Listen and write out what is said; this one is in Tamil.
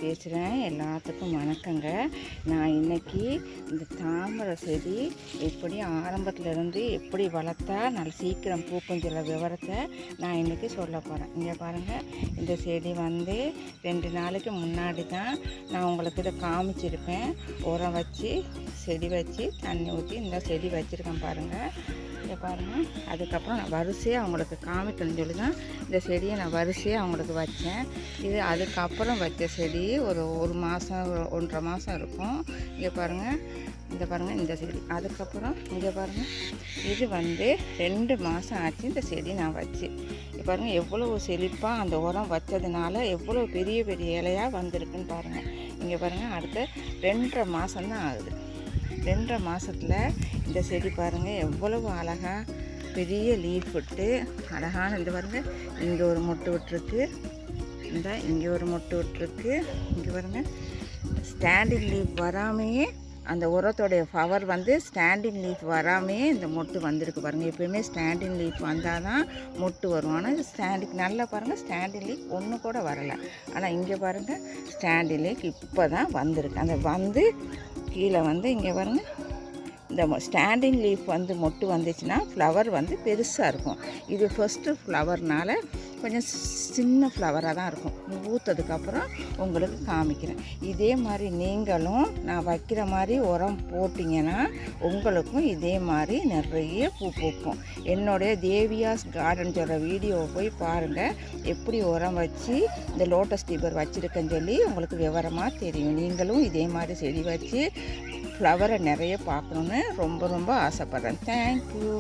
பேசுகிறேன். எல்லாத்துக்கும் வணக்கங்க. நான் இன்றைக்கி இந்த தாமரை செடி எப்படி ஆரம்பத்துலேருந்து எப்படி வளர்த்தா நல்ல சீக்கிரம் பூக்கும் சொல்ல விவரத்தை நான் இன்றைக்கி சொல்ல போகிறேன். இங்கே பாருங்கள், இந்த செடி 2 நாளைக்கு முன்னாடி தான் நான் உங்களுக்கு இதை காமிச்சிருப்பேன். உரம் வச்சு செடி வச்சு தண்ணி ஊற்றி இந்த செடி வச்சுருக்கேன் பாருங்கள். இங்கே பாருங்கள், அதுக்கப்புறம் நான் வரிசையாக அவங்களுக்கு காமிக்கணும்னு சொல்லி தான் இந்த செடியை நான் வரிசையாக அவங்களுக்கு வச்சேன். இது அதுக்கப்புறம் வச்ச செடி ஒரு மாதம் 1.5 மாதம் இருக்கும். இங்கே பாருங்கள், இந்த செடி. அதுக்கப்புறம் இங்கே பாருங்கள், இது 2 மாதம் ஆச்சு இந்த செடி நான் வச்சு. பாருங்கள் எவ்வளோ செழிப்பாக அந்த உரம் வச்சதுனால எவ்வளோ பெரிய பெரிய இலையாக வந்திருக்குன்னு பாருங்கள். இங்கே பாருங்கள், அடுத்த 2.5 மாதம் தான் ஆகுது. 2.5 மாதத்தில் இந்த செடி பாருங்கள் எவ்வளவு அழகாக பெரிய லீஃப் விட்டு அழகான இந்த பாருங்கள், இங்கே ஒரு மொட்டு விட்டுருக்கு, இங்கே ஒரு மொட்டு விட்டுருக்கு. இங்கே பாருங்கள், ஸ்டாண்டிங் லீஃப் வராமையே அந்த உரத்தோடைய பவர் ஸ்டாண்டிங் லீஃப் வராமையே இந்த மொட்டு வந்திருக்கு பாருங்கள். எப்போயுமே ஸ்டாண்டிங் லீஃப் வந்தால் தான் மொட்டு வரும். ஆனால் ஸ்டாண்டிங் நல்லா பாருங்கள், ஸ்டாண்டிங் லீஃப் ஒன்று கூட வரலை. ஆனால் இங்கே பாருங்கள், ஸ்டாண்டிங் லீஃப் இப்போ தான் வந்திருக்கு. அந்த கீழே இங்கே பாருங்கள், இந்த ஸ்டாண்டிங் லீஃப் மொட்டு வந்துச்சுன்னா ஃப்ளவர் பெருசாக இருக்கும். இது ஃபஸ்ட்டு ஃப்ளவர்னால் கொஞ்சம் சின்ன ஃப்ளவராக தான் இருக்கும். ஊற்றதுக்கப்புறம் உங்களுக்கு காமிக்கிறேன். இதே மாதிரி நீங்களும் நான் வைக்கிற மாதிரி உரம் போட்டிங்கன்னா உங்களுக்கும் இதே மாதிரி நிறைய பூ பூக்கும். என்னுடைய தேவியாஸ் கார்டன் சொல்கிற வீடியோவை போய் பாருங்கள். எப்படி உரம் வச்சு இந்த லோட்டஸ் டியூபர் வச்சுருக்கேன்னு சொல்லி உங்களுக்கு விவரமாக தெரியும். நீங்களும் இதே மாதிரி செடி வச்சு ஃப்ளவரை நிறைய பார்க்கணுன்னு ரொம்ப ரொம்ப ஆசைப்பட்றேன். தேங்க்யூ.